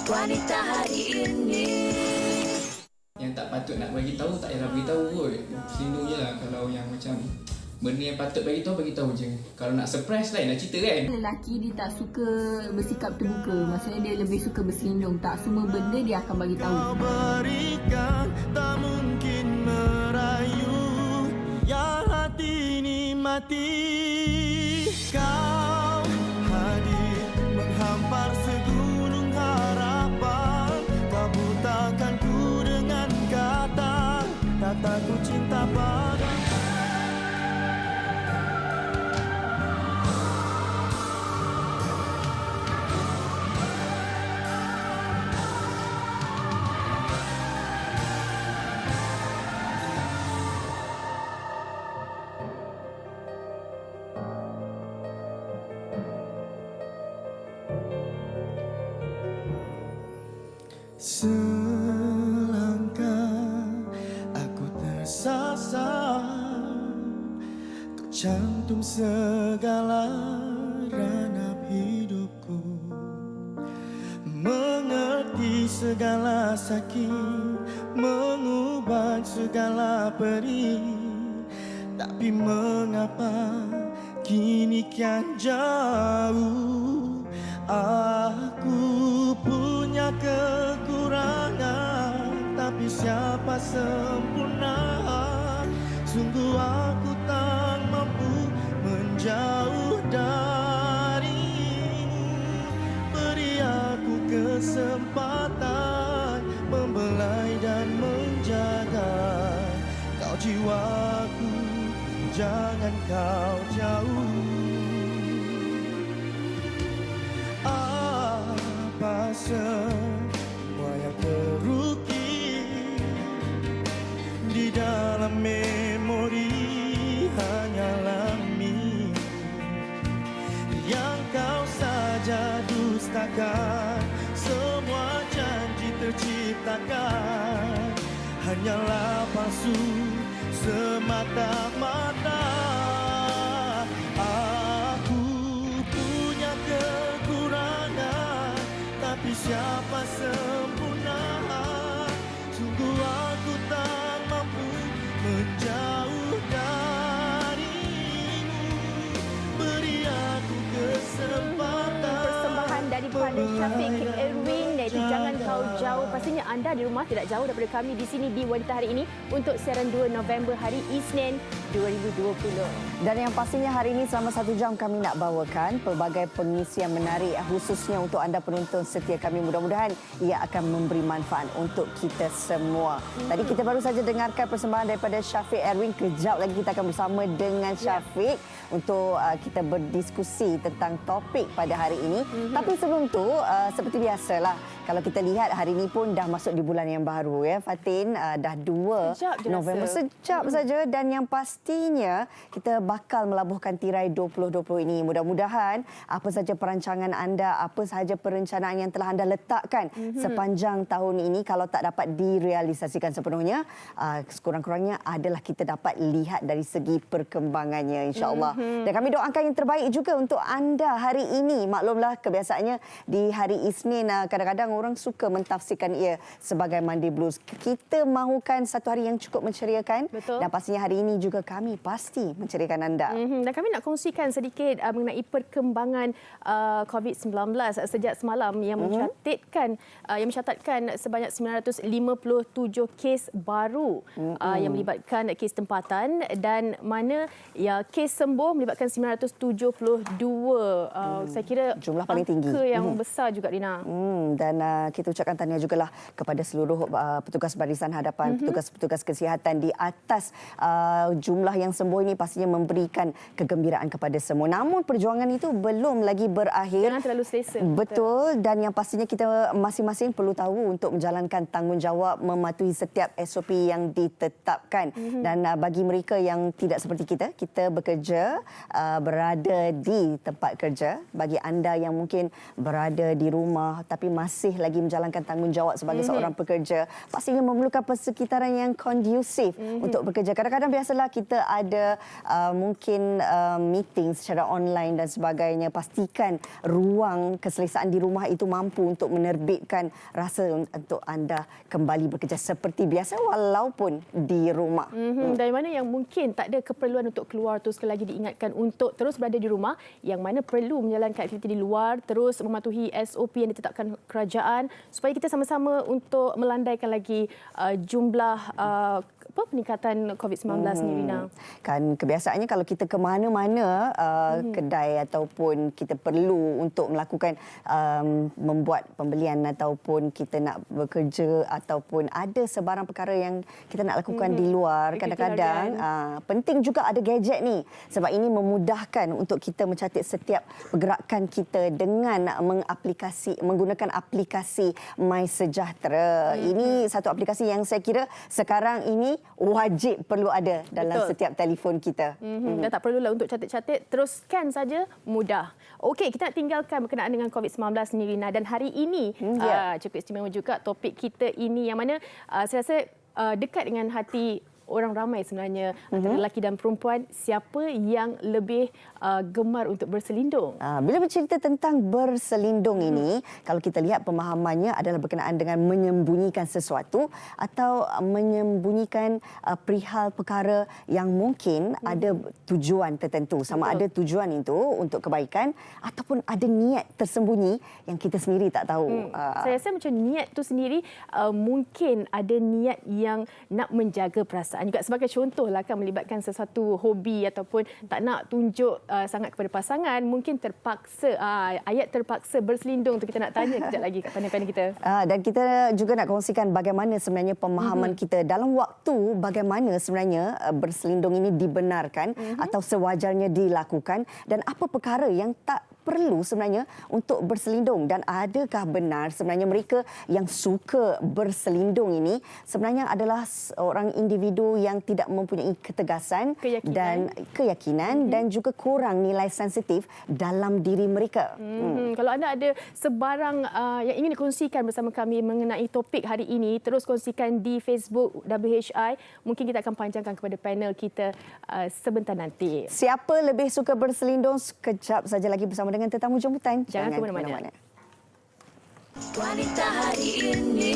Wanita hari ini. Yang tak patut nak bagi tahu tak payah bagi tahu kot. Selindung je lah. Kalau yang macam benda yang patut bagi tahu je. Kalau nak surprise lain nak cerita kan. Lelaki dia tak suka bersikap terbuka. Maksudnya dia lebih suka berselindung. Tak semua benda dia akan bagi tahu. Berikan tak mungkin merayu yang hati ini mati. Kau hadir menghampar segunung harapan. Kau butakan ku dengan kata ku cinta padamu. Selangkah aku tersasar, kau cantum segala ranah hidupku, mengerti segala sakit, mengubah segala perih. Tapi mengapa kini kian jauh? Aku punya kekurangan, tapi siapa sempurna? Sungguh aku tak mampu menjauh darimu. Beri aku kesempatan membelai dan menjaga kau jiwaku, jangan kau jauh. Apa semua yang terukir di dalam memori hanyalah mimpi yang kau saja dustakan. Semua janji terciptakan hanyalah palsu semata-mata. Tapi siapa sempurna? Sungguh aku tak mampu menjauh darimu. Beri aku kesempatan. Persembahan daripada Syafiq Erwin, iaitu Jangan Kau Jauh. Pastinya anda di rumah tidak jauh daripada kami di sini di Wanita Hari Ini untuk siaran 2 November hari Isnin 2020. Dan yang pastinya hari ini selama 1 jam kami nak bawakan pelbagai pengisian menarik khususnya untuk anda penonton setia kami. Mudah-mudahan ia akan memberi manfaat untuk kita semua. Tadi kita baru saja dengarkan persembahan daripada Syafiq Erwin. Kejap lagi kita akan bersama dengan Syafiq untuk kita berdiskusi tentang topik pada hari ini. Tapi sebelum tu seperti biasalah, kalau kita lihat hari ini pun dah masuk di bulan yang baru ya Fatin, dah 2 November sekejap saja, dan yang pastinya kita bakal melabuhkan tirai 2020 ini. Mudah-mudahan apa saja perancangan anda, apa sahaja perencanaan yang telah anda letakkan sepanjang tahun ini, kalau tak dapat direalisasikan sepenuhnya, sekurang-kurangnya adalah kita dapat lihat dari segi perkembangannya insya-Allah. Dan kami doakan yang terbaik juga untuk anda hari ini. Maklumlah kebiasaannya di hari Isnin kadang-kadang orang suka mentafsirkan ia sebagai Monday Blues. Kita mahukan satu hari yang cukup menceriakan. Betul. Dan pastinya hari ini juga kami pasti menceriakan anda. Dan kami nak kongsikan sedikit mengenai perkembangan COVID-19 sejak semalam yang mencatatkan sebanyak 957 kes baru yang melibatkan kes tempatan, dan mana kes sembuh melibatkan 972. Saya kira jumlah paling tinggi. Angka yang besar juga, Rina. Dan kita ucapkan tahniah jugalah kepada seluruh petugas barisan hadapan, petugas-petugas kesihatan di atas jumlah yang sembuh ini pastinya memberikan kegembiraan kepada semua. Namun perjuangan itu belum lagi berakhir. Jangan terlalu selesa. Betul, dan yang pastinya kita masing-masing perlu tahu untuk menjalankan tanggungjawab mematuhi setiap SOP yang ditetapkan. Dan bagi mereka yang tidak seperti kita bekerja berada di tempat kerja. Bagi anda yang mungkin berada di rumah tapi masih lebih lagi menjalankan tanggungjawab sebagai seorang pekerja, pastinya memerlukan persekitaran yang kondusif untuk bekerja. Kadang-kadang biasalah kita ada mungkin meeting secara online dan sebagainya. Pastikan ruang keselesaan di rumah itu mampu untuk menerbitkan rasa untuk anda kembali bekerja seperti biasa walaupun di rumah. Dari mana yang mungkin tak ada keperluan untuk keluar, terus sekali lagi diingatkan untuk terus berada di rumah. Yang mana perlu menjalankan aktiviti di luar, terus mematuhi SOP yang ditetapkan kerajaan supaya kita sama-sama untuk melandaikan lagi jumlah peningkatan COVID-19 ni, Rina. Kan kebiasaannya kalau kita ke mana-mana kedai ataupun kita perlu untuk melakukan membuat pembelian ataupun kita nak bekerja ataupun ada sebarang perkara yang kita nak lakukan di luar, kadang-kadang penting juga ada gadget ni sebab ini memudahkan untuk kita mencatat setiap pergerakan kita dengan menggunakan aplikasi MySejahtera. Ini satu aplikasi yang saya kira sekarang ini wajib perlu ada dalam setiap telefon kita. Dan tak perlulah untuk catat-catat, terus scan saja, mudah. Okey, kita nak tinggalkan berkenaan dengan COVID-19 ni, Rina. Dan hari ini cukup istimewa juga topik kita ini yang mana saya rasa dekat dengan hati orang ramai sebenarnya, antara lelaki dan perempuan. Siapa yang lebih gemar untuk berselindung? Bila bercerita tentang berselindung ini, kalau kita lihat pemahamannya adalah berkenaan dengan menyembunyikan sesuatu atau menyembunyikan perihal perkara yang mungkin ada tujuan tertentu. Sama ada tujuan itu untuk kebaikan ataupun ada niat tersembunyi yang kita sendiri tak tahu. Saya rasa macam niat tu sendiri mungkin ada niat yang nak menjaga perasaan juga. Sebagai contohlah kan, melibatkan sesuatu hobi ataupun tak nak tunjuk sangat kepada pasangan, mungkin terpaksa ayat terpaksa berselindung tu kita nak tanya kejap lagi kat panel-panel kita. Dan kita juga nak kongsikan bagaimana sebenarnya pemahaman kita dalam waktu bagaimana sebenarnya berselindung ini dibenarkan atau sewajarnya dilakukan dan apa perkara yang tak perlu sebenarnya untuk berselindung dan adakah benar sebenarnya mereka yang suka berselindung ini sebenarnya adalah seorang individu yang tidak mempunyai ketegasan dan keyakinan dan juga kurang nilai sensitif dalam diri mereka. Kalau anda ada sebarang yang ingin dikongsikan bersama kami mengenai topik hari ini, terus kongsikan di Facebook WHI. Mungkin kita akan panjangkan kepada panel kita sebentar nanti. Siapa lebih suka berselindung? Sekejap saja lagi bersama dengan tetamu jemputan. Jangan ke mana-mana. Wanita hari ini.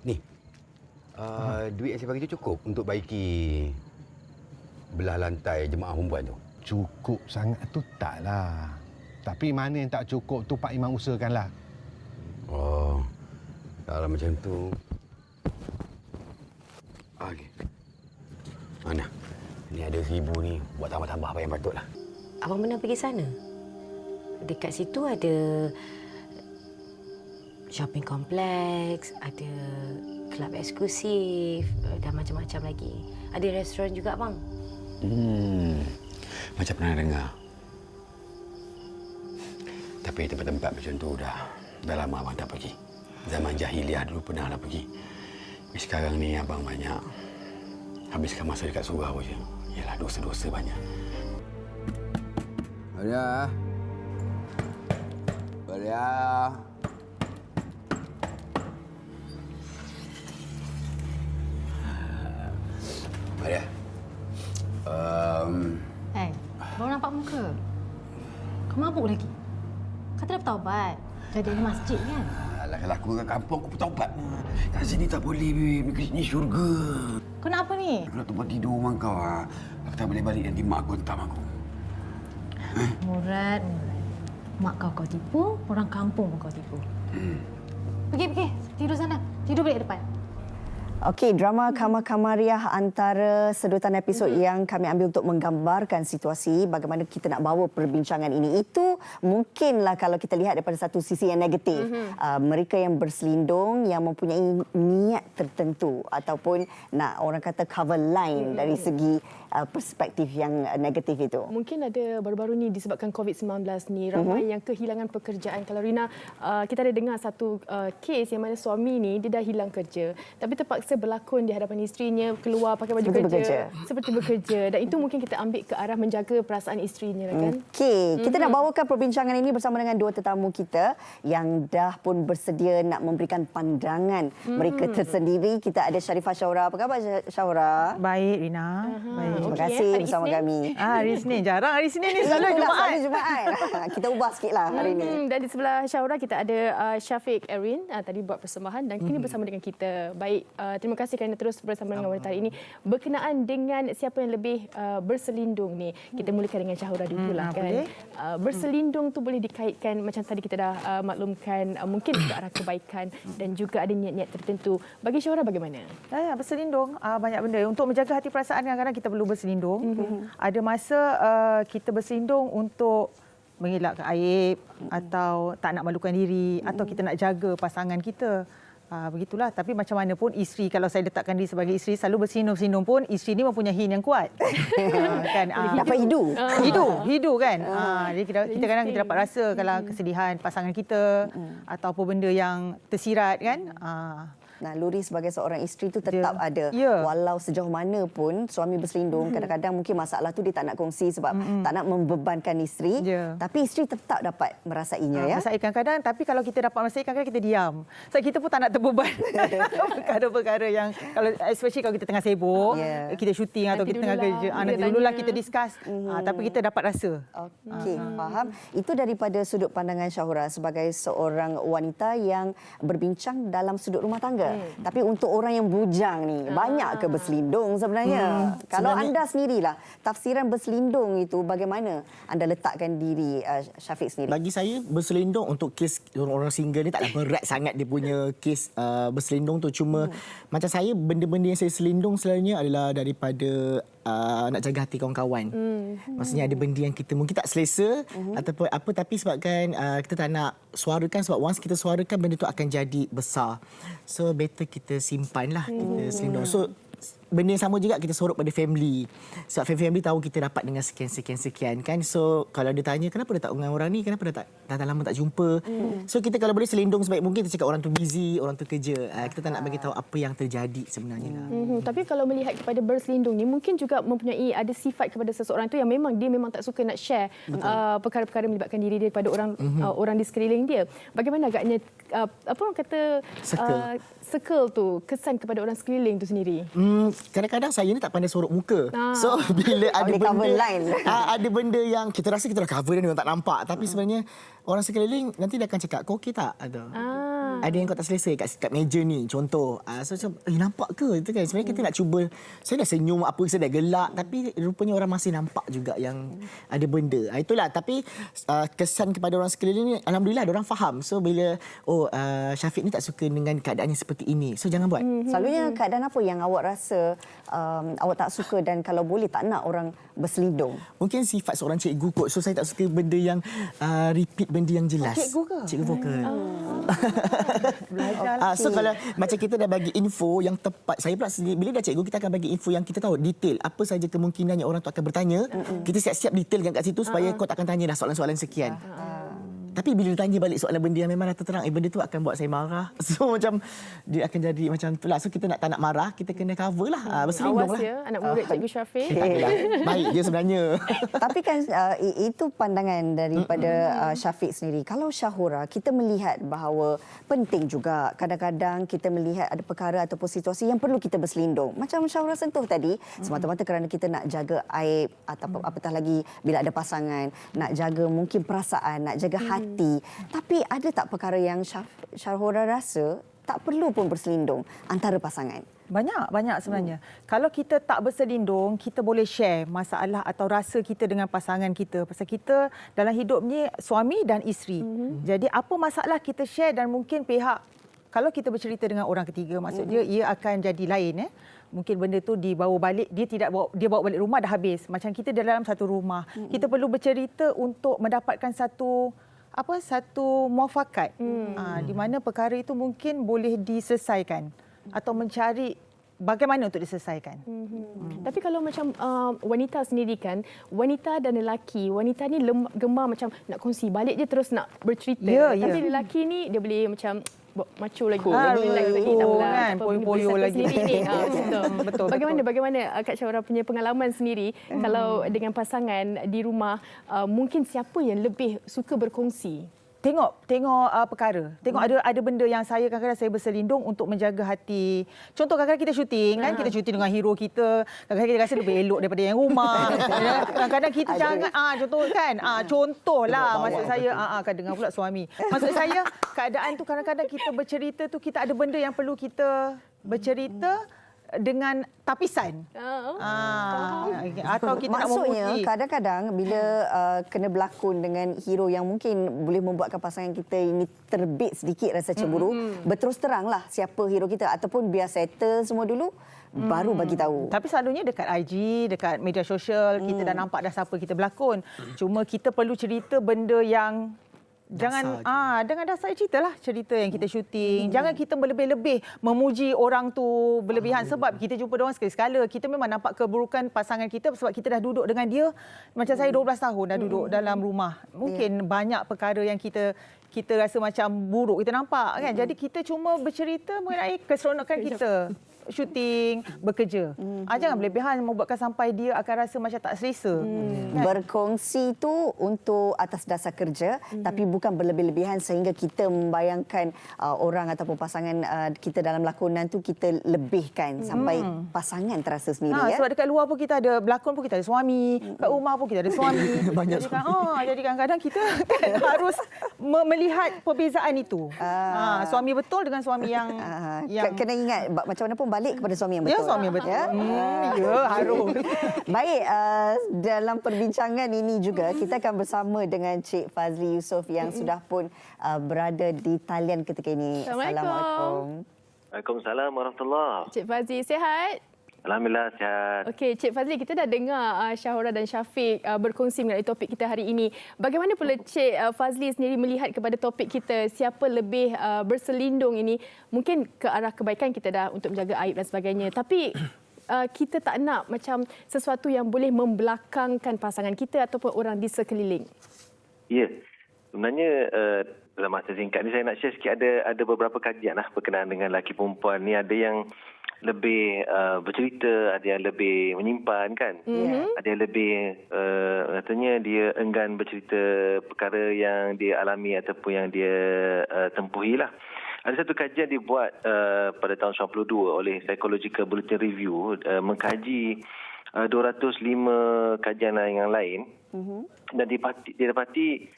Ni, duit yang saya bagi tu cukup untuk baiki belah lantai jemaah perempuan tu? Cukup sangat tu taklah. Tapi mana yang tak cukup tu Pak Imam usahakanlah. Oh, kalau macam tu. Okey. Mana? Ni ada 1,000 ni. Buat tambah-tambah apa yang patutlah. Abang pernah pergi sana? Dekat situ ada shopping kompleks, ada kelab eksklusif dan macam-macam lagi. Ada restoran juga, abang. Macam pernah dengar. Tapi tempat-tempat macam tu dah lama abang tak pergi. Zaman jahiliah dulu pernah lah pergi. Tapi sekarang ni abang banyak habiskan masa dekat surau je. Yalah, dosa-dosa banyak. Maria. Maria. Maria. Baru nampak muka. Kau mabuk lagi? Kata dah bertaubat. Jadi ada masjid kan? Alah, kalau aku kat kampung, aku bertaubat. Kat sini tak boleh, Beb. Ni syurga. Kau nak apa ni? Aku nak tempat tidur rumah kau. Aku tak boleh balik nanti mak aku hentam aku. Murad. Mak kau tipu, orang kampung pun kau tipu. Pergi. Tidur sana. Tidur balik depan. Okey, drama Kamar-Kamariah antara sedutan episod yang kami ambil untuk menggambarkan situasi bagaimana kita nak bawa perbincangan ini. Itu mungkinlah kalau kita lihat daripada satu sisi yang negatif. Mereka yang berselindung, yang mempunyai niat tertentu ataupun nak orang kata cover line dari segi perspektif yang negatif itu. Mungkin ada baru-baru ni disebabkan COVID-19 ni, ramai yang kehilangan pekerjaan. Kalau Rina, kita ada dengar satu kes yang mana suami ni dia dah hilang kerja. Tapi terpaksa terpaksa berlakon di hadapan isterinya, keluar pakai baju kerja, seperti bekerja, dan itu mungkin kita ambil ke arah menjaga perasaan isterinya kan. Okey, kita nak bawakan perbincangan ini bersama dengan dua tetamu kita yang dah pun bersedia nak memberikan pandangan mereka tersendiri. Kita ada Sharifah Shaura. Apa khabar Shaura? Baik Rina. Baik. Terima kasih bersama kami. Hari Isnin, jarang hari Isnin ni, selalu Jumaat. Kita ubah sikitlah hari ini. Dan di sebelah Shaura kita ada Syafiq Erin, tadi buat persembahan dan kini bersama dengan kita. Baik, terima kasih kerana terus bersama dengan wanita hari ini. Berkenaan dengan siapa yang lebih berselindung ni, kita mulakan dengan Shaura dulu lah kan. Berselindung tu boleh dikaitkan macam tadi kita dah maklumkan, mungkin ke arah kebaikan dan juga ada niat-niat tertentu. Bagi Shaura bagaimana? Berselindung banyak benda. Untuk menjaga hati perasaan kadang-kadang kita perlu berselindung. Ada masa kita berselindung untuk mengelakkan aib atau tak nak malukan diri atau kita nak jaga pasangan kita. Begitulah. Tapi macam mana pun isteri, kalau saya letakkan diri sebagai isteri, selalu berselindung-selindung pun isteri ni mempunyai hin yang kuat. Kan? Dapat hidu kan. Jadi kita kadang kita dapat rasa kalau kesedihan pasangan kita atau apa benda yang tersirat kan. Naluri sebagai seorang isteri tu tetap ada. Walau sejauh mana pun suami berselindung, kadang-kadang mungkin masalah tu dia tak nak kongsi sebab tak nak membebankan isteri. Tapi isteri tetap dapat merasainya. Merasai kadang-kadang, tapi kalau kita dapat merasai kadang-kadang kita diam. Sebab kita pun tak nak terbeban perkara-perkara yang, kalau especially kalau kita tengah sibuk, kita syuting atau kita tengah kerja. Nanti dululah kita discuss. Tapi kita dapat rasa. Okey, faham. Itu daripada sudut pandangan Shaura sebagai seorang wanita yang berbincang dalam sudut rumah tangga. Tapi untuk orang yang bujang ni, banyak ke berselindung sebenarnya? Kalau anda sendirilah, tafsiran berselindung itu bagaimana anda letakkan diri, Syafiq sendiri? Bagi saya, berselindung untuk kes orang single ni taklah berat sangat dia punya kes berselindung tu. Cuma macam saya, benda-benda yang saya selindung selalunya adalah daripada nak jaga hati kawan-kawan. Maksudnya ada benda yang kita mungkin tak selesa ataupun apa, tapi sebabkan kita tak nak suarakan, sebab once kita suarakan benda tu akan jadi besar. So better kita simpanlah, kita selindung. So benda yang sama juga kita sorok pada family. Sebab family tahu kita dapat dengan sekian kan. So kalau dia tanya kenapa dia tak dengan orang ni, kenapa dia dah lama tak jumpa. So kita kalau boleh selindung sebaik mungkin, kita cakap orang tu busy, orang tu kerja. Kita tak nak bagi tahu apa yang terjadi sebenarnya lah. Tapi kalau melihat kepada berselindung ni, mungkin juga mempunyai ada sifat kepada seseorang tu yang memang tak suka nak share perkara-perkara melibatkan diri dia kepada orang di sekeliling dia. Bagaimana agaknya apa orang kata circle tu kesan kepada orang sekeliling tu sendiri? Kadang-kadang saya ni tak pandai sorok muka. So bila ada benda ada benda yang kita rasa kita dah cover dan orang tak nampak, tapi sebenarnya orang sekeliling nanti dia akan cakap, kau okey tak? Ada yang kau tak selesa kat meja ni, contoh. So macam, nampak ke? Itu kan sebenarnya kita nak cuba. Saya dah senyum apa, saya dah gelak, tapi rupanya orang masih nampak juga yang ada benda. Itulah. Tapi kesan kepada orang sekeliling ni, alhamdulillah ada orang faham. So bila Syafiq ni tak suka dengan keadaan yang seperti ini, so jangan buat. Selalunya keadaan apa yang awak rasa awak tak suka dan kalau boleh tak nak orang berselindung? Mungkin sifat seorang cikgu kot. So saya tak suka benda yang repeat benda yang jelas. Cikgu ke? Cikgu vokal. Belajar. So kalau macam kita dah bagi info yang tepat, saya pula sendiri, bila dah cikgu kita akan bagi info yang kita tahu detail apa saja kemungkinan yang orang tu akan bertanya. Kita siap-siap detailkan kat situ supaya kau tak akan tanya dah soalan-soalan sekian. Tapi bila ditanya balik soalan benda yang memang dah terterang, benda tu akan buat saya marah. So macam dia akan jadi macam itulah. So kita tak nak marah, kita kena cover lah. Berselindung lah. Awas ya anak murid Cikgu Syafiq. Baik je sebenarnya. Tapi kan itu pandangan daripada Syafiq sendiri. Kalau Shaura, kita melihat bahawa penting juga kadang-kadang kita melihat ada perkara ataupun situasi yang perlu kita berselindung. Macam Shaura sentuh tadi, semata-mata kerana kita nak jaga aib atau apatah lagi bila ada pasangan, nak jaga mungkin perasaan, nak jaga hati. Tapi ada tak perkara yang Shaura rasa tak perlu pun berselindung antara pasangan? Banyak sebenarnya. Kalau kita tak berselindung, kita boleh share masalah atau rasa kita dengan pasangan kita. Pasal kita dalam hidup ni suami dan isteri. Jadi apa masalah kita share dan mungkin kalau kita bercerita dengan orang ketiga, maksudnya ia akan jadi lain. Mungkin benda tu dibawa balik, dia bawa balik rumah dah habis. Macam kita dalam satu rumah. Kita perlu bercerita untuk mendapatkan satu muafakat. Di mana perkara itu mungkin boleh diselesaikan atau mencari bagaimana untuk diselesaikan. Tapi kalau macam wanita sendiri kan, wanita dan lelaki, wanita ni gemar macam nak kongsi, balik je terus nak bercerita. Tapi lelaki ni dia boleh macam macho lagi. Relax lagi kan. Poyo-poyo lagi. Betul. Bagaimana Kak Syahra punya pengalaman sendiri kalau dengan pasangan di rumah, mungkin siapa yang lebih suka berkongsi? Tengok perkara. Tengok ada benda yang saya kadang-kadang saya berselindung untuk menjaga hati. Contoh kadang-kadang kita syuting kan, kita syuting dengan hero kita. Kadang-kadang kita rasa lebih elok daripada yang rumah. Kadang-kadang kita jangan contoh kan. Contohlah maksud saya kan dengar pula suami. Maksud saya keadaan tu kadang-kadang kita bercerita tu kita ada benda yang perlu kita bercerita dengan tapisan. Atau kita maksudnya kadang-kadang bila kena berlakon dengan hero yang mungkin boleh membuatkan pasangan kita ini terbit sedikit rasa cemburu, berterus teranglah siapa hero kita ataupun biar settle semua dulu baru bagi tahu. Tapi selalunya dekat IG, dekat media sosial kita dah nampak dah siapa kita berlakon. Cuma kita perlu cerita benda yang jangan dengan dasar cerita yang kita syuting. Jangan kita berlebih-lebih memuji orang tu berlebihan sebab kita jumpa dia orang sekali-sekala. Kita memang nampak keburukan pasangan kita sebab kita dah duduk dengan dia. Macam saya 12 tahun dah duduk dalam rumah. Mungkin banyak perkara yang kita rasa macam buruk kita nampak kan. Jadi kita cuma bercerita mengenai keseronokan kita. Syuting, bekerja. Jangan berlebihan membuatkan sampai dia akan rasa macam tak selesa. Kan? Berkongsi tu untuk atas dasar kerja tapi bukan berlebih-lebihan sehingga kita membayangkan orang ataupun pasangan kita dalam lakonan tu kita lebihkan sampai pasangan terasa sendiri. Sebab dekat luar pun kita ada berlakon pun kita ada suami, kat rumah pun kita ada suami. Banyak jadi kadang-kadang kita harus melihat perbezaan itu. Suami betul dengan suami yang kena ingat macam mana pun balik kepada suami yang betul. Ya, suami yang betul. Harus. Baik, dalam perbincangan ini juga kita akan bersama dengan Cik Fazli Yusof yang sudah pun berada di talian ketika ini. Assalamualaikum. Waalaikumsalam warahmatullahi. Cik Fazli, sihat? Alhamdulillah, sihat. Okey, Cik Fazli, kita dah dengar Syahra dan Syafiq berkongsi mengenai topik kita hari ini. Bagaimana pula Cik Fazli sendiri melihat kepada topik kita, siapa lebih berselindung ini? Mungkin ke arah kebaikan kita dah untuk menjaga aib dan sebagainya. Tapi kita tak nak macam sesuatu yang boleh membelakangkan pasangan kita ataupun orang di sekeliling. Ya, sebenarnya dalam masa singkat ni saya nak share sikit ada beberapa kajian berkenaan dengan lelaki perempuan ni. Ada yang lebih bercerita, ada yang lebih menyimpan kan. Ada yang lebih katanya dia enggan bercerita perkara yang dia alami ataupun yang dia tempuhi lah. Ada satu kajian dibuat pada tahun 92 oleh Psychological Bulletin Review mengkaji 205 kajian yang lain dan didapati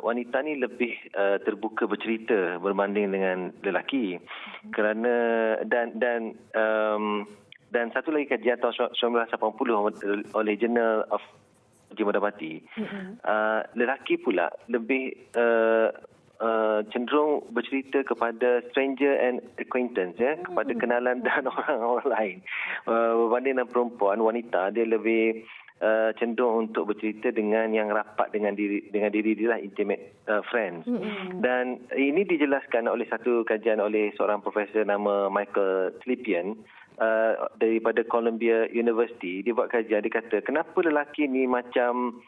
wanita ni lebih terbuka bercerita berbanding dengan lelaki kerana dan satu lagi kajian tahun 1980 oleh Journal of Jimodabati, lelaki pula lebih cenderung bercerita kepada stranger and acquaintance, kepada kenalan dan orang lain berbanding dengan perempuan. Wanita dia lebih cenderung untuk bercerita dengan yang rapat dengan diri dia lah, intimate friends. Dan ini dijelaskan oleh satu kajian oleh seorang profesor nama Michael Slepian daripada Columbia University. Dia buat kajian, dia kata kenapa lelaki ni macam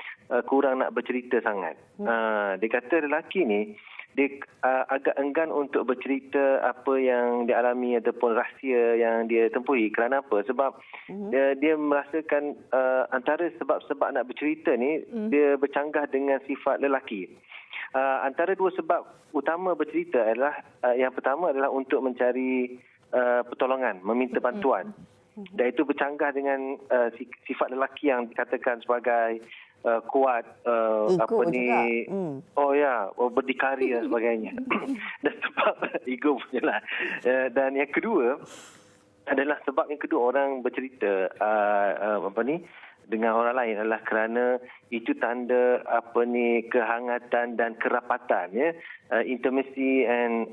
kurang nak bercerita sangat. Dia kata lelaki ni dia agak enggan untuk bercerita apa yang dia alami ataupun rahsia yang dia tempuhi. Kerana apa? Sebab dia merasakan antara sebab-sebab nak bercerita ni dia bercanggah dengan sifat lelaki. Antara dua sebab utama bercerita adalah yang pertama adalah untuk mencari pertolongan, meminta bantuan. Dan itu bercanggah dengan sifat lelaki yang dikatakan sebagai kuat, apa ni, berdikari dan sebagainya. Dan sebab ego punya lah. Dan yang kedua adalah sebab yang kedua orang bercerita dengan orang lain adalah kerana itu tanda kehangatan dan kerapatan, intimacy and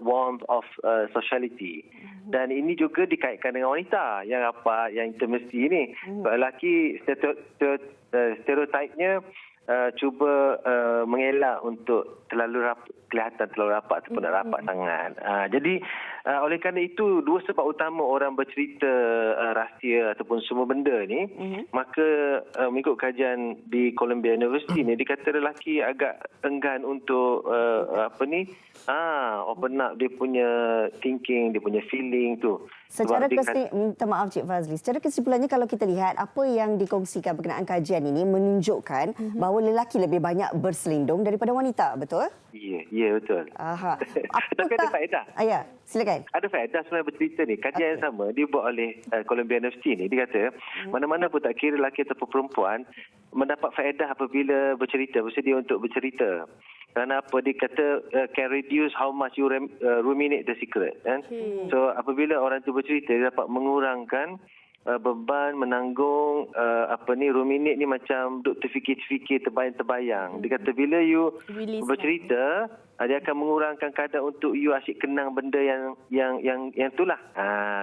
warmth of sociality. Dan ini juga dikaitkan dengan wanita yang rapat, yang intimacy ni. Lelaki stereotipnya cuba mengelak untuk kelihatan terlalu rapat ataupun nak rapat sangat. Jadi oleh kerana itu dua sebab utama orang bercerita rahsia ataupun semua benda ni, maka mengikut kajian di Columbia University ni dikata lelaki agak enggan untuk open up dia punya thinking, dia punya feeling tu. Secara minta maaf Cik Fazli, secara kesimpulannya kalau kita lihat apa yang dikongsikan berkenaan kajian ini menunjukkan bahawa lelaki lebih banyak berselindung daripada wanita, betul? Ya, betul. Tapi ada faedah. Ya, silakan. Ada faedah sebenarnya bercerita ni. Kajian yang sama dibuat oleh Columbia University ni. Dia kata mana-mana pun tak kira lelaki ataupun perempuan mendapat faedah apabila bersedia untuk bercerita. Kerana apa? Dia kata can reduce how much you ruminate the secret. Kan? So apabila orang tu bercerita, dia dapat mengurangkan beban menanggung ruminate ni macam duk terfikir-fikir, terbayang-terbayang. Dia kata bila you bercerita, dia akan mengurangkan kadar untuk you asyik kenang benda yang itulah.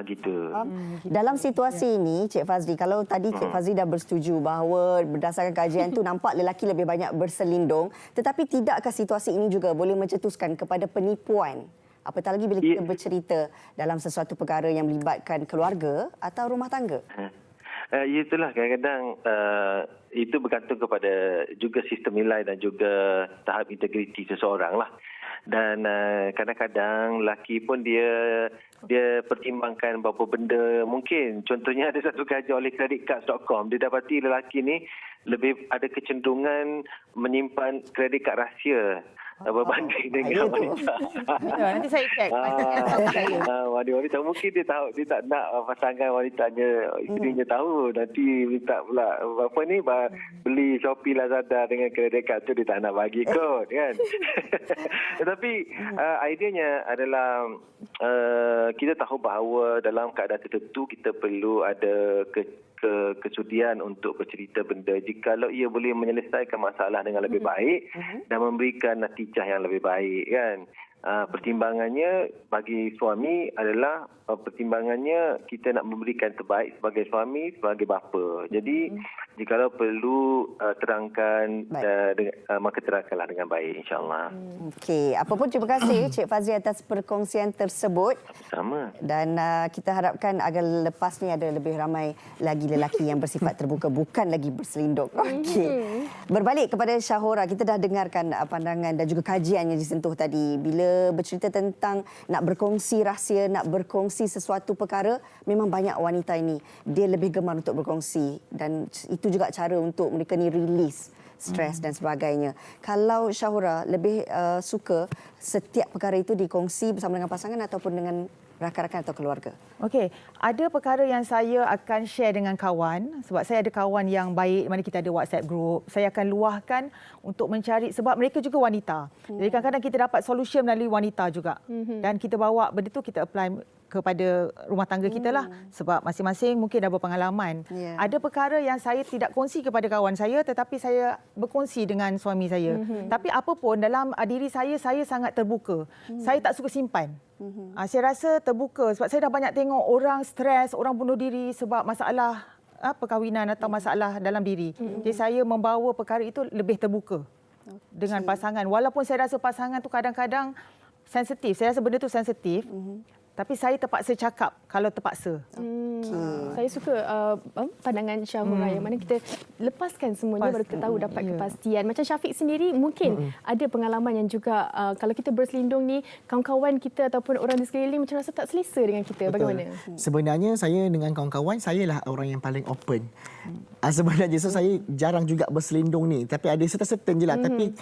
Gitu. Dalam situasi ini, Cik Fazli, kalau tadi Cik Fazli dah bersetuju bahawa berdasarkan kajian tu nampak lelaki lebih banyak berselindung, tetapi tidakkah situasi ini juga boleh mencetuskan kepada penipuan? Apatah lagi bila kita bercerita dalam sesuatu perkara yang melibatkan keluarga atau rumah tangga? Itulah kadang-kadang itu bergantung kepada juga sistem nilai dan juga tahap integriti seseorang lah. Dan kadang-kadang lelaki pun dia pertimbangkan beberapa benda. Mungkin contohnya ada satu kajian oleh creditcards.com, dia dapati lelaki ni lebih ada kecenderungan menyimpan kredit kad rahsia berbanding dengan wanita. Nanti saya cek. Wanita mungkin dia tak nak pasangan wanitanya, isterinya tahu. Nanti minta pula beli Shopee, Lazada dengan kredit kad tu dia tak nak bagi kot kan. Tetapi ideanya adalah kita tahu bahawa dalam keadaan tertentu kita perlu ada kesudian untuk bercerita benda jikalau ia boleh menyelesaikan masalah dengan lebih baik dan memberikan natijah yang lebih baik kan. Pertimbangannya bagi suami adalah pertimbangannya kita nak memberikan terbaik sebagai suami, sebagai bapa. Jadi jikalau perlu terangkan maka terangkanlah dengan baik insya-Allah. Okey, apapun terima kasih Cik Fazli atas perkongsian tersebut. Sama. Dan kita harapkan agar lepas ni ada lebih ramai lagi lelaki yang bersifat terbuka, bukan lagi berselindung. Okey. Berbalik kepada Syahora, kita dah dengarkan pandangan dan juga kajian yang disentuh tadi. Bila bercerita tentang nak berkongsi rahsia, nak berkongsi sesuatu perkara, memang banyak wanita ini dia lebih gemar untuk berkongsi dan itu juga cara untuk mereka ni release stres dan sebagainya. Kalau Syahora lebih suka setiap perkara itu dikongsi bersama dengan pasangan ataupun dengan rakan-rakan atau keluarga? Okey, ada perkara yang saya akan share dengan kawan sebab saya ada kawan yang baik, mana kita ada WhatsApp group. Saya akan luahkan untuk mencari sebab mereka juga wanita. Jadi kadang-kadang kita dapat solution melalui wanita juga. Dan kita bawa benda tu kita apply kepada rumah tangga kita lah sebab masing-masing mungkin dah berpengalaman. Ada perkara yang saya tidak kongsi kepada kawan saya tetapi saya berkongsi dengan suami saya. Tapi apapun dalam diri saya sangat terbuka. Saya tak suka simpan. Saya rasa terbuka sebab saya dah banyak tengok orang stres, orang bunuh diri sebab masalah perkahwinan atau masalah dalam diri. Jadi saya membawa perkara itu lebih terbuka dengan pasangan. Walaupun saya rasa pasangan tu kadang-kadang sensitif. Saya rasa benda tu sensitif. Tapi saya terpaksa cakap kalau terpaksa. Saya suka pandangan Syahura yang mana kita lepaskan semuanya baru kita tahu dapat kepastian. Macam Syafiq sendiri mungkin ada pengalaman yang juga kalau kita berselindung ni, kawan-kawan kita ataupun orang di sekeliling macam rasa tak selesa dengan kita. Bagaimana? Sebenarnya saya dengan kawan-kawan, saya lah orang yang paling open. Sebenarnya so saya jarang juga berselindung ni. Tapi ada certain je lah. Tapi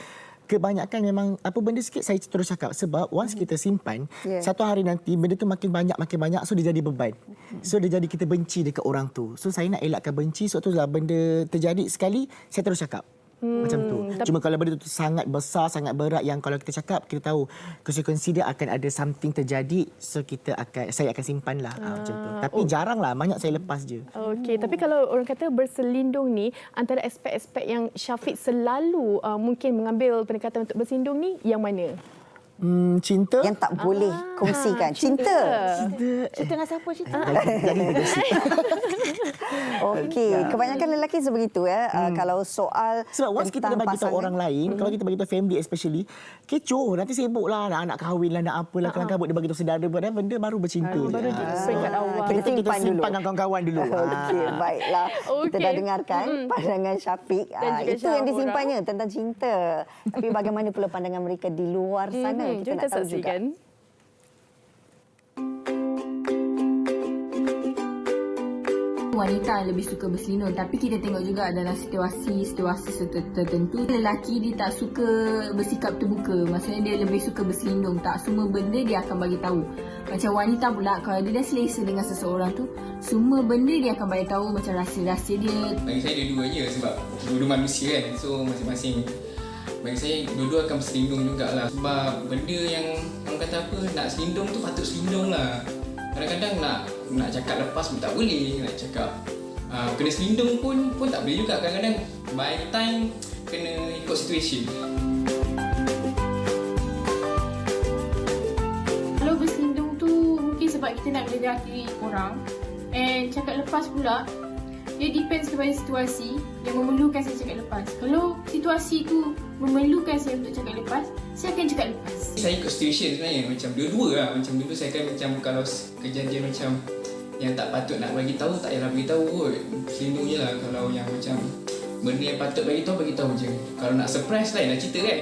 kebanyakan memang apa benda sikit saya terus cakap sebab once kita simpan satu hari nanti benda tu makin banyak so dia jadi beban. So dia jadi kita benci dekat orang tu. So saya nak elakkan benci, so tu lah benda terjadi sekali saya terus cakap. Macam tu. Cuma kalau benda tu sangat besar, sangat berat yang kalau kita cakap kita tahu konsekuensi dia akan ada something terjadi, so saya akan simpan lah macam tu. Tapi jarang lah, banyak saya lepas je. Okey, tapi kalau orang kata berselindung ni antara aspek-aspek yang Syafiq selalu mungkin mengambil pendekatan untuk berselindung ni yang mana? Cinta. Yang tak boleh kongsikan. Cinta. Cerita dengan siapa cerita? Okey, kebanyakan lelaki sebegitu ya. Kalau soal sebab once kita dah bagi tahu orang lain, kalau kita bagi tahu family especially, kecoh, nanti sibuklah nak kahwin lah, nak apalah, kelang-kabut dia bagi tahu saudara benda baru bercinta. Baru peringkat awal. Kita simpan dulu. Dengan kawan-kawan dulu. Okey, baiklah. Kita dah dengarkan pandangan Syafiq. Itu yang disimpannya tentang cinta. Tapi bagaimana pula pandangan mereka di luar sana? Kita nak tahu juga. Wanita yang lebih suka berselindung, tapi kita tengok juga dalam situasi tertentu lelaki dia tak suka bersikap terbuka, maksudnya dia lebih suka berselindung, tak semua benda dia akan bagi tahu. Macam wanita pula, kalau dia dah selesa dengan seseorang tu, semua benda dia akan bagi tahu, macam rahsia-rahsia dia. Bagi saya dua-dua je sebab dua-dua manusia kan, so masing-masing bagi saya dua-dua akan berselindung jugalah. Sebab benda yang orang kata apa, nak selindung tu patut selindung lah. Kadang-kadang nak cakap lepas pun tak boleh, nak cakap kena selindung pun tak boleh juga. Kadang-kadang by time kena ikut situation. Kalau berselindung tu mungkin sebab kita nak menjaga hati orang, and cakap lepas pula dia depends kepada situasi yang memerlukan saya cakap lepas. Kalau situasi tu memerlukan saya untuk cakap lepas, saya akan cakap lepas. Saya ikut situation sebenarnya, macam dua-dua lah. Macam dulu saya akan macam kalau kejadian macam yang tak patut nak bagi tahu, tak payah bagi tahu kot. Selindung je lah. Kalau yang macam benda yang patut bagi tahu je. Kalau nak surprise lain nak cerita kan.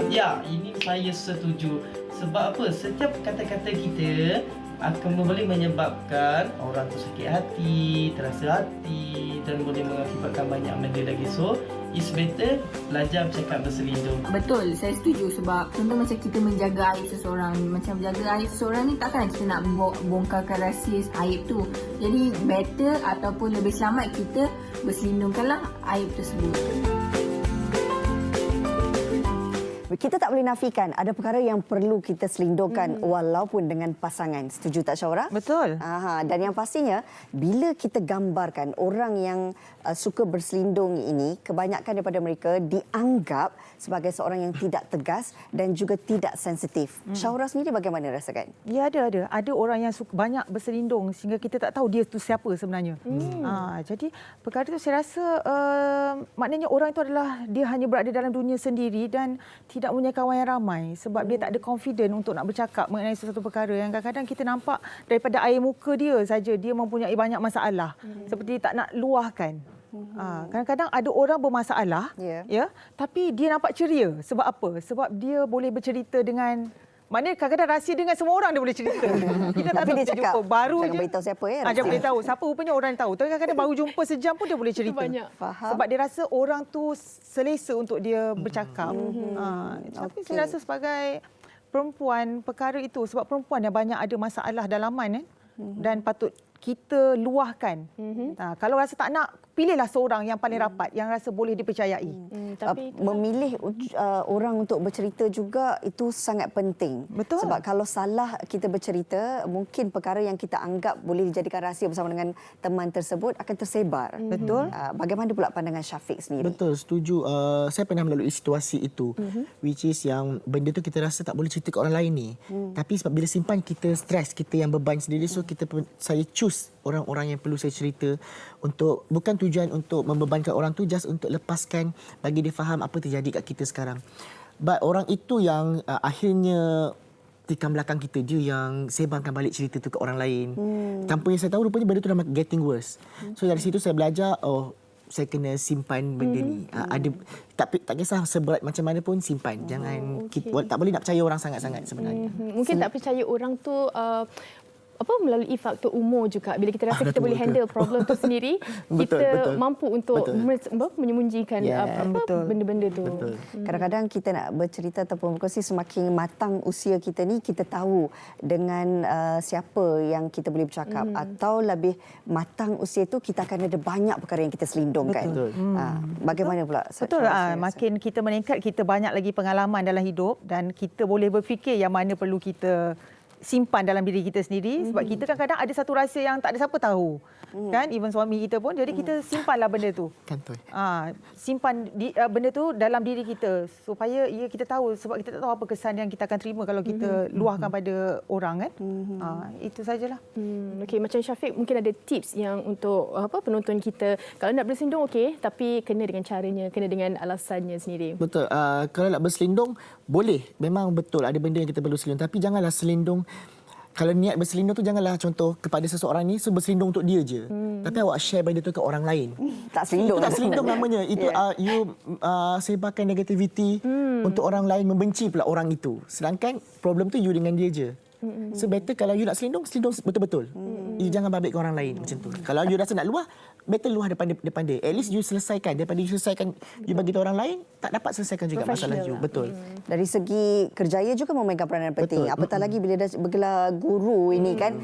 Ya, ini saya setuju. Sebab apa? Setiap kata-kata kita akan boleh menyebabkan orang tu sakit hati, terasa hati dan boleh mengakibatkan banyak benda lagi. So, it's better belajar bercakap berselindung. Betul, saya setuju sebab contoh macam kita menjaga aib seseorang, macam menjaga aib seseorang ni takkan kita nak bongkarkan rahsia aib tu. Jadi better ataupun lebih selamat kita berselindungkanlah aib tersebut. Kita tak boleh nafikan ada perkara yang perlu kita selindungkan walaupun dengan pasangan. Setuju tak Syaura? Betul. Dan yang pastinya bila kita gambarkan orang yang suka berselindung ini, kebanyakan daripada mereka dianggap sebagai seorang yang tidak tegas dan juga tidak sensitif. Syaura sendiri bagaimana rasakan? Ya, ada. Ada orang yang suka banyak berselindung sehingga kita tak tahu dia tu siapa sebenarnya. Jadi perkara itu saya rasa maknanya orang itu adalah dia hanya berada dalam dunia sendiri dan tidak punya kawan yang ramai sebab dia tak ada confident untuk nak bercakap mengenai sesuatu perkara yang kadang-kadang kita nampak daripada air muka dia saja dia mempunyai banyak masalah seperti dia tak nak luahkan. Kadang-kadang ada orang bermasalah ya, tapi dia nampak ceria. Sebab apa? Sebab dia boleh bercerita dengan, maknanya kadang-kadang rahsia dengan semua orang dia boleh cerita. Kita tak tapi tahu, dia cakap, jumpa baru jangan je. beritahu siapa ya. Jangan beritahu siapa, rupanya orang tahu. Tapi kadang-kadang baru jumpa sejam pun dia boleh cerita. Sebab dia rasa orang tu selesa untuk dia bercakap. Tapi saya rasa sebagai perempuan perkara itu, sebab perempuan yang banyak ada masalah dalaman dan patut kita luahkan. Kalau rasa tak nak, pilihlah seorang yang paling rapat, yang rasa boleh dipercayai. Tapi memilih orang untuk bercerita juga itu sangat penting. Betul. Sebab kalau salah kita bercerita, mungkin perkara yang kita anggap boleh dijadikan rahsia bersama dengan teman tersebut akan tersebar. Betul. Bagaimana pula pandangan Syafiq sendiri? Betul, setuju. Saya pernah melalui situasi itu, which is yang benda tu kita rasa tak boleh cerita ke orang lain ni. Tapi sebab bila simpan, kita stres, kita yang beban sendiri. So saya choose orang-orang yang perlu saya cerita untuk, bukan tujuan untuk membebankan orang tu, just untuk lepaskan, bagi dia faham apa terjadi kat kita sekarang. But orang itu yang akhirnya tikam belakang kita, dia yang sebarkan balik cerita tu ke orang lain. Tanpa yang saya tahu, rupanya benda tu dah getting worse. So dari situ saya belajar, saya kena simpan benda ni. Ada tak kisah seberat macam mana pun simpan. Jangan tak boleh nak percaya orang sangat-sangat sebenarnya. Mungkin tak percaya orang tu melalui faktor umur juga. Bila kita rasa kita boleh handle problem tu sendiri, kita mampu untuk menyembunyikan benda-benda tu. Kadang-kadang kita nak bercerita ataupun berkongsi, semakin matang usia kita ni, kita tahu dengan siapa yang kita boleh bercakap. Atau lebih matang usia tu, kita akan ada banyak perkara yang kita selindungkan. Bagaimana pula? Betul. Makin kita meningkat, kita banyak lagi pengalaman dalam hidup dan kita boleh berfikir yang mana perlu kita simpan dalam diri kita sendiri sebab kita kadang-kadang ada satu rahsia yang tak ada siapa tahu. Kan even suami kita pun, jadi kita simpanlah benda tu. Kantoi. Simpan benda tu dalam diri kita supaya kita tahu, sebab kita tak tahu apa kesan yang kita akan terima kalau kita luahkan pada orang kan. Itu sajalah. Okey, macam Syafiq mungkin ada tips yang untuk penonton kita kalau nak berselindung okey, tapi kena dengan caranya, kena dengan alasannya sendiri. Betul. Kalau nak berselindung boleh, memang betul ada benda yang kita perlu selindung, tapi janganlah selindung. Kalau niat berselindung tu janganlah contoh kepada seseorang ni berselindung untuk dia je. Tapi awak share benda tu ke orang lain. Tak selindung. Itu tak selindung namanya. Itu you sebarkan negativity untuk orang lain, membenci pula orang itu. Sedangkan problem tu you dengan dia je. So better kalau you nak selindung betul-betul. You jangan babitkan orang lain macam tu. Kalau you rasa nak luah, better luah depan dia. At least you selesaikan. Daripada you selesaikan, you bagi tahu orang lain, tak dapat selesaikan juga masalah you. Betul. Dari segi kerjaya juga memainkan peranan penting. Apatah lagi bila dah bergelar guru ini kan,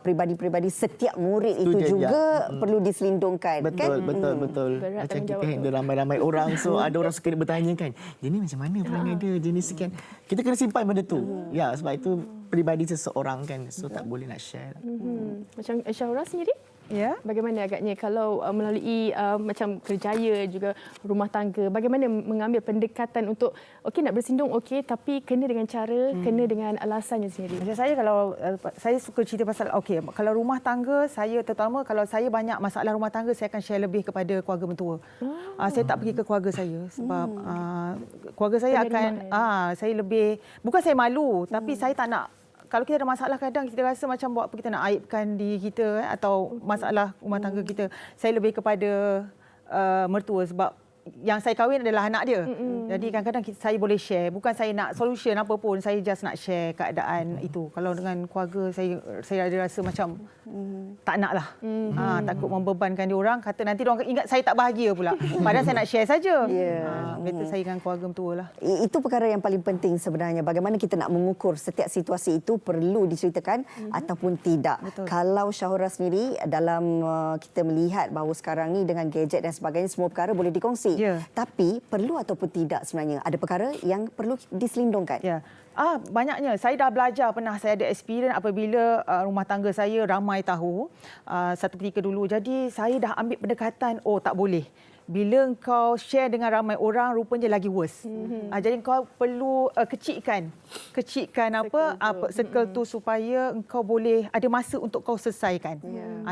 peribadi-peribadi setiap murid itu juga perlu diselindungkan. Betul, kan? betul. Macam kita ada ramai-ramai orang, so ada orang suka bertanya kan, Jenny macam mana perangai dia, Jenny sekian. Kita kena simpan benda tu. Ya, sebab itu peribadi seseorang kan, so tak boleh nak share. Macam Syahura sendiri? Ya. Bagaimana agaknya kalau melalui macam kerjaya juga rumah tangga, bagaimana mengambil pendekatan untuk okey nak bersindung okey, tapi kena dengan cara, kena dengan alasannya sendiri. Macam saya kalau saya suka cerita pasal okey, kalau rumah tangga saya, terutama kalau saya banyak masalah rumah tangga, saya akan share lebih kepada keluarga mentua. Saya tak pergi ke keluarga saya sebab keluarga saya akan saya lebih, bukan saya malu, tapi saya tak nak. Kalau kita ada masalah, kadang kita rasa macam buat apa kita nak aibkan diri kita atau masalah rumah tangga kita. Saya lebih kepada mertua sebab yang saya kahwin adalah anak dia. Jadi kadang-kadang saya boleh share. Bukan saya nak solution apa pun, saya just nak share keadaan itu. Kalau dengan keluarga, saya ada rasa macam tak nak lah. Takut membebankan dia orang. Kata nanti dia orang ingat saya tak bahagia pula. Padahal saya nak share saja. Better saya dengan keluarga mentua lah. Itu perkara yang paling penting sebenarnya. Bagaimana kita nak mengukur setiap situasi itu perlu diceritakan ataupun tidak. Betul. Kalau Syahura sendiri dalam kita melihat bahawa sekarang ni dengan gadget dan sebagainya, semua perkara boleh dikongsi. Tapi perlu ataupun tidak sebenarnya ada perkara yang perlu diselindungkan. Banyaknya. Saya dah belajar, pernah saya ada experience apabila rumah tangga saya ramai tahu satu ketika dulu. Jadi saya dah ambil pendekatan, tak boleh. Bila engkau share dengan ramai orang, rupanya lagi worse. Jadi engkau perlu kecikkan circle tu supaya engkau boleh ada masa untuk kau selesaikan.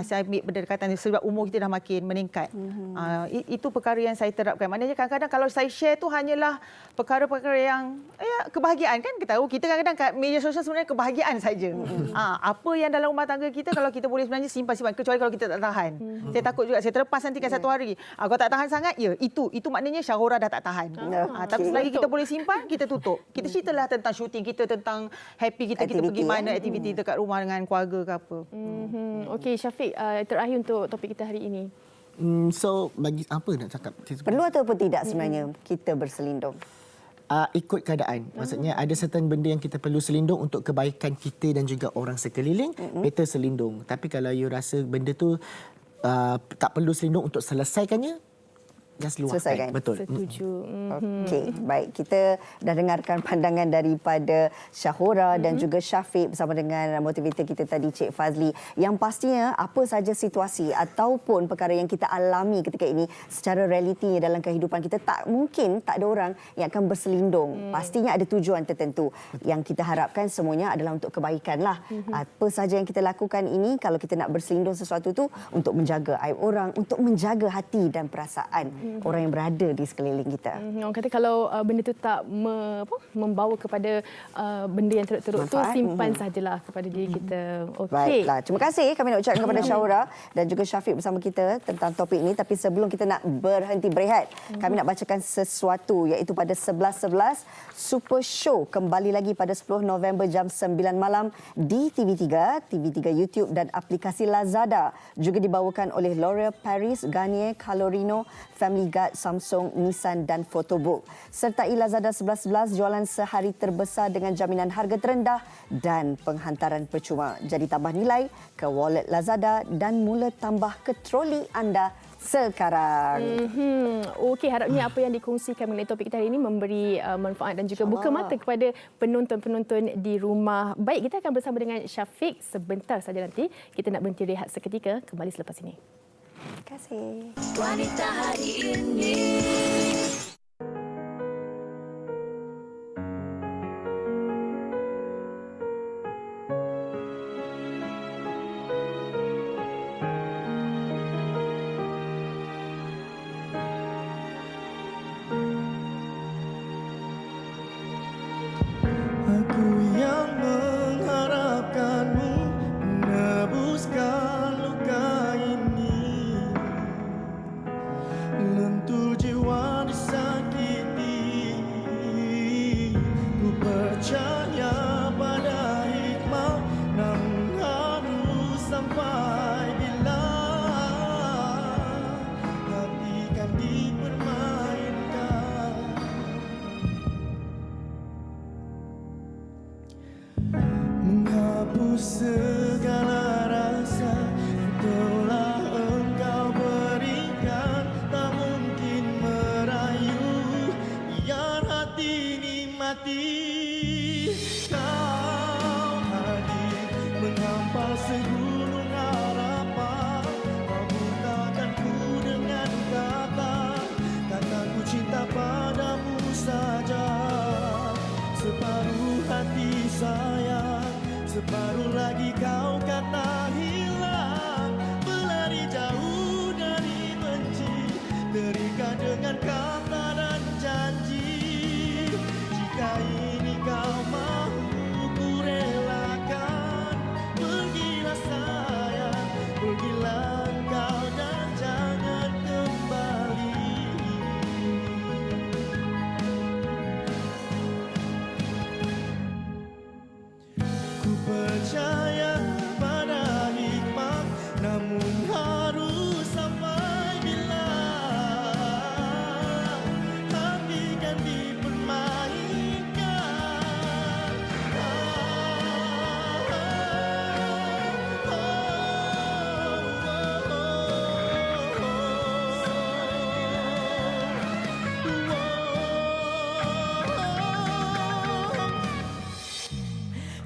Saya ambil pendekatan sebab umur kita dah makin meningkat. Itu perkara yang saya terapkan. Maknanya kadang-kadang kalau saya share tu hanyalah perkara-perkara yang kebahagiaan kan. Kita tahu kita kadang-kadang kat media sosial sebenarnya kebahagiaan saja. Apa yang dalam rumah tangga kita kalau kita boleh sebenarnya simpan, kecuali kalau kita tak tahan. Saya takut juga saya terlepas nanti kan satu hari. Kalau tak tahan sangat, itu maknanya Syahura dah tak tahan. Tapi selagi kita boleh simpan, kita tutup. Kita ceritalah tentang syuting kita, tentang happy kita pergi mana, aktiviti dekat rumah dengan keluarga ke apa. Okey, Syafiq, terakhir untuk topik kita hari ini. So bagi apa nak cakap? Perlu ataupun tidak sebenarnya kita berselindung? Ikut keadaan. Maksudnya ada certain benda yang kita perlu selindung untuk kebaikan kita dan juga orang sekeliling, better selindung. Tapi kalau you rasa benda tu tak perlu selindung untuk selesaikannya, selesaikan. Betul. Setuju. Okey, baik. Kita dah dengarkan pandangan daripada Syahura dan juga Syafiq bersama dengan motivator kita tadi, Cik Fazli. Yang pastinya apa saja situasi ataupun perkara yang kita alami ketika ini secara realitinya dalam kehidupan kita, tak mungkin tak ada orang yang akan berselindung. Pastinya ada tujuan tertentu. Yang kita harapkan semuanya adalah untuk kebaikan lah. Apa saja yang kita lakukan ini, kalau kita nak berselindung sesuatu tu untuk menjaga aib orang, untuk menjaga hati dan perasaan orang yang berada di sekeliling kita. Orang kata kalau benda itu tak membawa kepada benda yang teruk-teruk tu, simpan sajalah kepada diri kita. Okey. Baiklah. Terima kasih kami nak ucapkan kepada Syahura dan juga Syafiq bersama kita tentang topik ini. Tapi sebelum kita nak berhenti berehat, kami nak bacakan sesuatu, iaitu pada 11.11 Super Show kembali lagi pada 10 November jam 9 malam di TV3, TV3 YouTube dan aplikasi Lazada. Juga dibawakan oleh L'Oreal Paris, Garnier, Calorino, Family Guard, Samsung, Nissan dan Photobook. Sertai Lazada 11.11 jualan sehari terbesar dengan jaminan harga terendah dan penghantaran percuma. Jadi tambah nilai ke wallet Lazada dan mula tambah ke troli anda sekarang. Okey, harapnya apa yang dikongsikan mengenai topik kita hari ini memberi manfaat dan juga buka mata kepada penonton-penonton di rumah. Baik, kita akan bersama dengan Syafiq sebentar saja nanti. Kita nak berhenti rehat seketika, kembali selepas ini. Terima kasih. Wanita hari ini. Aku yang mengharapkanmu menebuskan luka ini, lentur jiwa disakiti. Ku percaya pada hikmah, namun harus sampai bila hati kan dipermainkan. Menghapus segala rasa yang telah engkau berikan, tak mungkin merayu biar hati ini mati. Kau hadir menghampar segunung harapan, kau bukakan ku dengan kataku cinta padamu saja. Separuh hati sayang, separuh lagi kau kata hilang. Berlari jauh dari benci, terikat dengan kata dan janji. Jika ini kau mahu, ku relakan. Pergilah sayang, pergilah engkau dan jangan kembali. Ku percaya pada hikmah, namun harus sampai bila hati kan dipermainkan.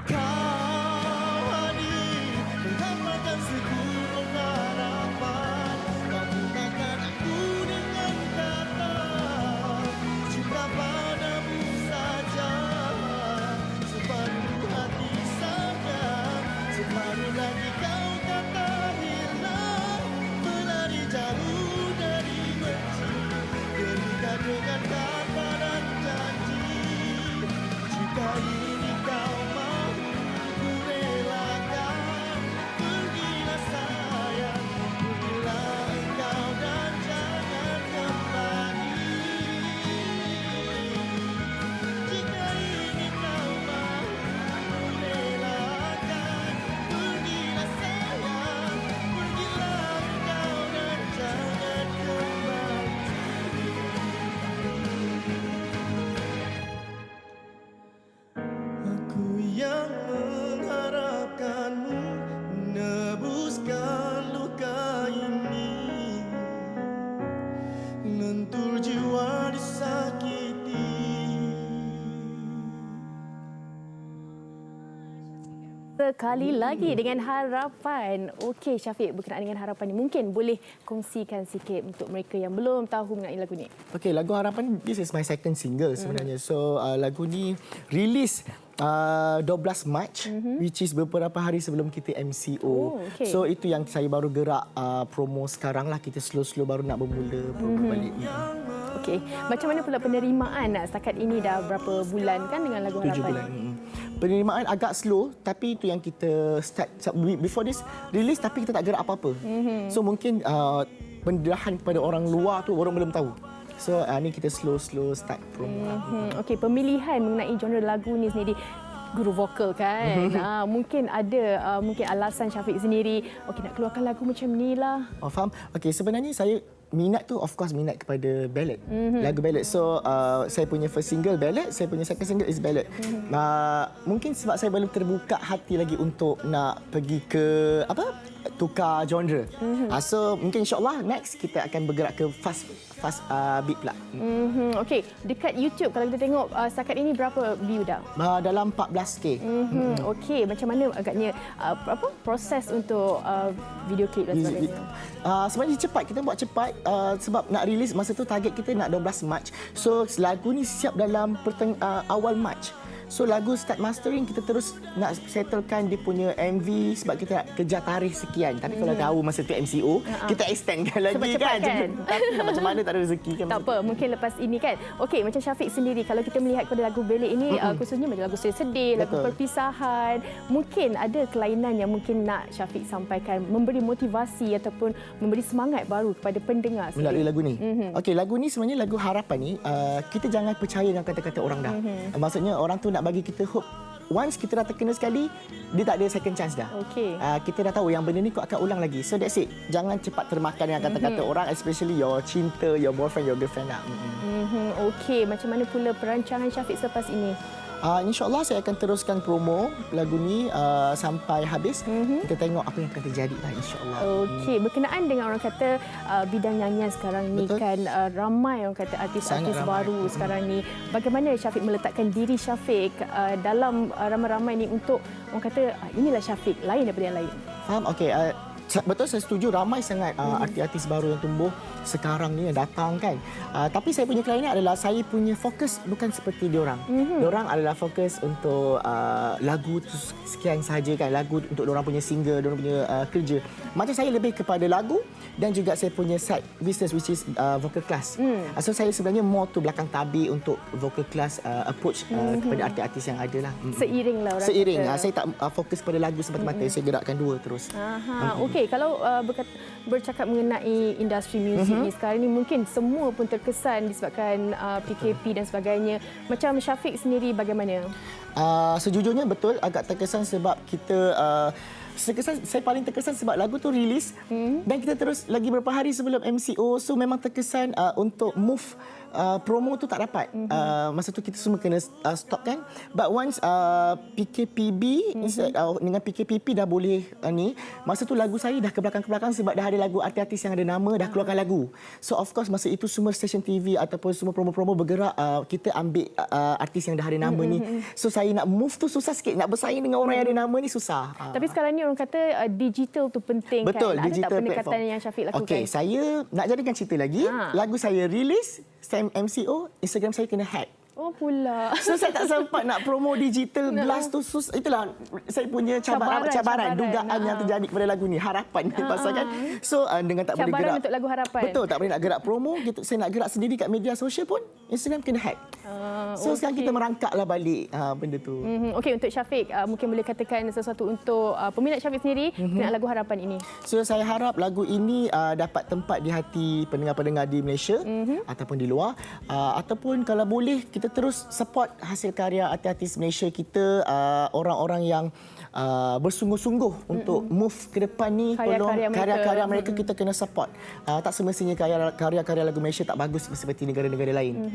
Kau hadir menghamparkan segunung harapan, kau bukakan aku dengan kata cinta padamu saja. Separuh hati sayang, separuh lagi kau kata hilang. Berlari jauh dari benci, terikat dengan kata dan janji. Jika ini kau mau, ku relakan. Pergilah sayang, pergilah engkau dan jangan kembali. Jika ini kau mau, ku relakan. Pergilah sayang, pergilah engkau dan jangan kembali. Aku yang mengharapkanmu menebuskan luka ini, lentur jiwa disakiti. Sekali lagi dengan harapan. Okey, Syafiq, berkenaan dengan harapan ini, mungkin boleh kongsikan sikit untuk mereka yang belum tahu mengenai lagu ni. Okay, lagu Harapan, this is my second single sebenarnya. So, lagu ni release 12 Mac, which is beberapa hari sebelum kita MCO. Okay. So, itu yang saya baru gerak promo sekarang lah. Kita slow-slow baru nak bermula promo balik. Okey, macam mana pula penerimaan setakat ini, dah berapa bulan kan dengan lagu 7 Harapan? bulan. Penerimaan agak slow, tapi itu yang kita start before this release, tapi kita tak gerak apa-apa. So mungkin pendedahan kepada orang luar tu orang belum tahu. So ni kita slow start promo. Okey, pemilihan mengenai genre lagu ni sendiri, guru vokal kan. Mungkin ada mungkin alasan Syafiq sendiri, okey nak keluarkan lagu macam ni lah. Oh, faham. Okey, sebenarnya saya minat tu of course minat kepada ballad. Lagu ballad. So saya punya first single ballad, saya punya second single is ballad. Mungkin sebab saya belum terbuka hati lagi untuk nak pergi ke tukar genre. So mungkin insyaAllah next kita akan bergerak ke fast beat pula. Okey, dekat YouTube kalau kita tengok setakat ini berapa view dah? Dalam 14K. Okey, macam mana agaknya proses untuk video klip dan sebagainya? Sebenarnya cepat, kita buat cepat sebab nak release masa tu target kita nak 12 Mac. So lagu ni siap dalam awal Mac. So lagu start mastering, kita terus nak settlekan dia punya MV sebab kita nak kejar tarikh sekian. Tapi kalau tahu masa tu MCO, kita extendkan lagi kan. Tapi macam mana tak ada rezeki kan. Tak apa, mungkin lepas ini kan. Okey, macam Syafiq sendiri, kalau kita melihat kepada lagu Belik ini, khususnya macam lagu sedih, lagu perpisahan, mungkin ada kelainan yang mungkin nak Syafiq sampaikan, memberi motivasi ataupun memberi semangat baru kepada pendengar sendiri. Melalui lagu ni. Okey, lagu ni sebenarnya lagu harapan ni, kita jangan percaya dengan kata-kata orang dah. Maksudnya orang tu nak bagi kita hope. Once kita dah terkena sekali, dia tak ada second chance dah. Kita dah tahu yang benda ni kau akan ulang lagi. So that's it. Jangan cepat termakan dengan kata-kata orang, especially your cinta, your boyfriend, your girlfriend lah. Okey, macam mana pula perancangan Syafiq selepas ini? InsyaAllah saya akan teruskan promo lagu ni sampai habis. Kita tengok apa yang akan terjadi lah, insyaAllah. Okey, berkenaan dengan orang kata bidang nyanyian sekarang ni kan ramai orang kata artis-artis baru sekarang ni. Bagaimana Syafiq meletakkan diri Syafiq dalam ramai-ramai ni untuk orang kata inilah Syafiq, lain daripada yang lain? Faham? Okey. Betul, saya setuju ramai sangat artis-artis baru yang tumbuh sekarang ni yang datang kan. Tapi saya punya kelainan adalah saya punya fokus bukan seperti diorang. Diorang adalah fokus untuk lagu tu sekian saja kan, lagu untuk diorang punya single, diorang punya kerja. Macam saya lebih kepada lagu dan juga saya punya side business which is vocal class. So saya sebenarnya more tu belakang tabi untuk vocal class approach kepada artis-artis yang ada lah. Seiring lah orang Seiring. kata. Saya tak fokus pada lagu semata-mata, saya gerakkan dua terus. Okey, kalau bercakap mengenai industri muzik ni sekarang ni mungkin semua pun terkesan disebabkan PKP dan sebagainya. Macam Syafiq sendiri bagaimana? Sejujurnya betul agak terkesan sebab kita saya paling terkesan sebab lagu tu rilis dan kita terus lagi beberapa hari sebelum MCO, so memang terkesan untuk move promo tu tak dapat. Masa tu kita semua kena stop kan. But once PKPB dengan PKPP dah boleh ni, masa tu lagu saya dah ke belakang-belakang sebab dah ada lagu artis-artis yang ada nama dah keluarkan lagu. So of course masa itu semua stesen TV ataupun semua promo-promo bergerak, kita ambil artis yang dah ada nama ni. So saya nak move tu susah sikit, nak bersaing dengan orang yang ada nama ni susah. Tapi sekarang ni orang kata digital tu penting. Betul, kan? Ada digital tak pendekatan platform yang Syafiq lakukan? Okey, saya nak jadikan cerita lagi. Lagu saya rilis, saya MCO, Instagram saya kena hack. Oh pula. So saya tak sempat nak promo digital blast tu. Itulah saya punya cabaran dugaan yang terjadi kepada lagu ni. Harapan pasal kan. So dengan tak boleh gerak. Cabaran untuk lagu harapan. Betul, tak boleh nak gerak promo gitu. Saya nak gerak sendiri kat media sosial pun Instagram kena hack. So sekarang kita merangkaklah balik benda tu. Okey, untuk Syafiq mungkin boleh katakan sesuatu untuk peminat Syafiq sendiri dengan lagu harapan ini. So saya harap lagu ini dapat tempat di hati pendengar-pendengar di Malaysia ataupun di luar, ataupun kalau boleh kita terus support hasil karya artis-artis Malaysia kita, orang-orang yang bersungguh-sungguh untuk move ke depan ni. Karya-karya mereka kita kena support. Tak semestinya karya-karya lagu Malaysia tak bagus seperti negara-negara lain.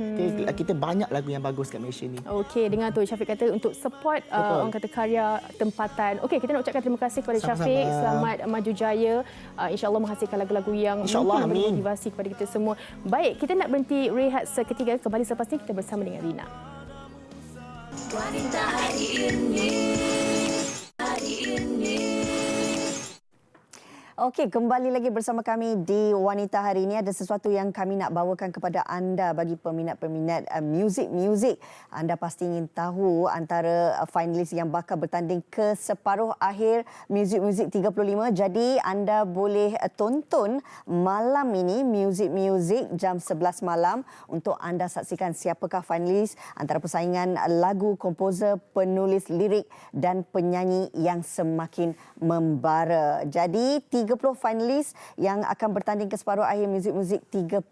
Kita banyak lagu yang bagus kat Malaysia ni. Okey, dengar tu Syafiq kata untuk support orang kata karya tempatan. Okey, kita nak ucapkan terima kasih kepada Syafiq. Selamat maju jaya. InsyaAllah menghasilkan lagu-lagu yang memberi motivasi kepada kita semua. Baik, kita nak berhenti rehat seketika. Kembali selepas ini kita bersama dengan Rina. Wanita hari ini. Okey, kembali lagi bersama kami di Wanita hari ini. Ada sesuatu yang kami nak bawakan kepada anda bagi peminat-peminat muzik. Anda pasti ingin tahu antara finalis yang bakal bertanding ke separuh akhir Muzik 35. Jadi anda boleh tonton malam ini Muzik jam 11 malam untuk anda saksikan siapakah finalis antara persaingan lagu, komposer, penulis lirik dan penyanyi yang semakin membara. Jadi 3 30 finalis yang akan bertanding ke separuh akhir Muzik-Muzik 35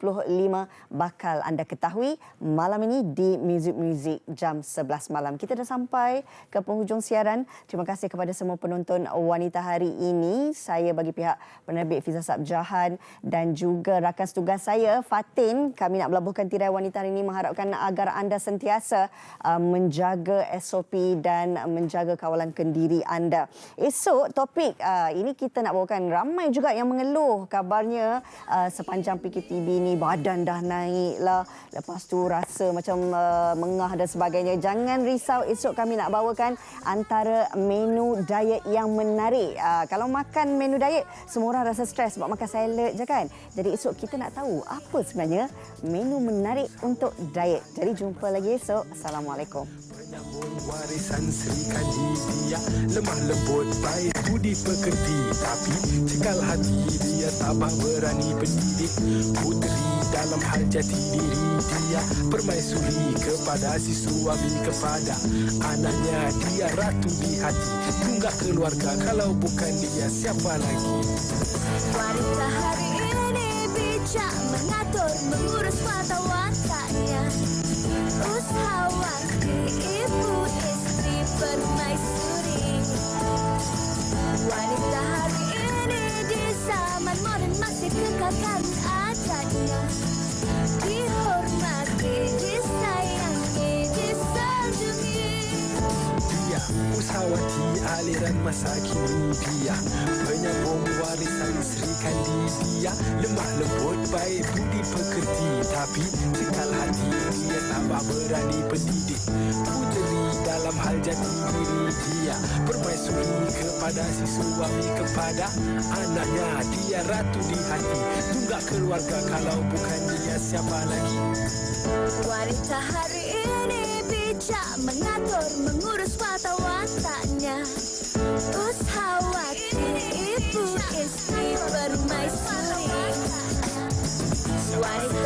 bakal anda ketahui malam ini di Muzik-Muzik jam 11 malam. Kita dah sampai ke penghujung siaran. Terima kasih kepada semua penonton wanita hari ini. Saya bagi pihak penerbit Fiza Sabjahan dan juga rakan setugas saya Fatin, kami nak melabuhkan tirai wanita hari ini mengharapkan agar anda sentiasa menjaga SOP dan menjaga kawalan kendiri anda. Esok topik ini kita nak bawakan, ramai juga yang mengeluh kabarnya sepanjang PKPB ni badan dah naik lah, lepas tu rasa macam mengah dan sebagainya. Jangan risau, esok kami nak bawakan antara menu diet yang menarik. Kalau makan menu diet semua orang rasa stres sebab makan salad je kan. Jadi esok kita nak tahu apa sebenarnya menu menarik untuk diet. Jadi jumpa lagi esok. Assalamualaikum. Penyambung warisan Sri Kanji, dia lemah lembut baik budi pekerti, tapi cekal hati dia tabah berani pendidik. Puteri dalam hal jati diri dia permaisuri kepada si suami, kepada anaknya dia ratu di hati. Tunggak keluarga, kalau bukan dia siapa lagi? Wanita hari ini bijak mengatur mengurus mata wataknya, usahawan ibu istri permaisuri. Wanita hari ini di zaman moden masih kekalkan adatnya, dihormati, disayangi, disanjungi. Dia usahawati aliran masa kini, dia penyambung warisan Sri Kandi, dia lemah lembut baik budi pekerti, tapi cekal hati dia tambah berani pendidik. Puteri dalam hal jati diri dia permaisuri kepada si suami, kepada anaknya dia ratu di hati. Tunggak keluarga, kalau bukan dia siapa lagi? Wanita hari ini bijak mengatur mengurus mata wataknya, ushawati ibu istri permaisuri. Wanita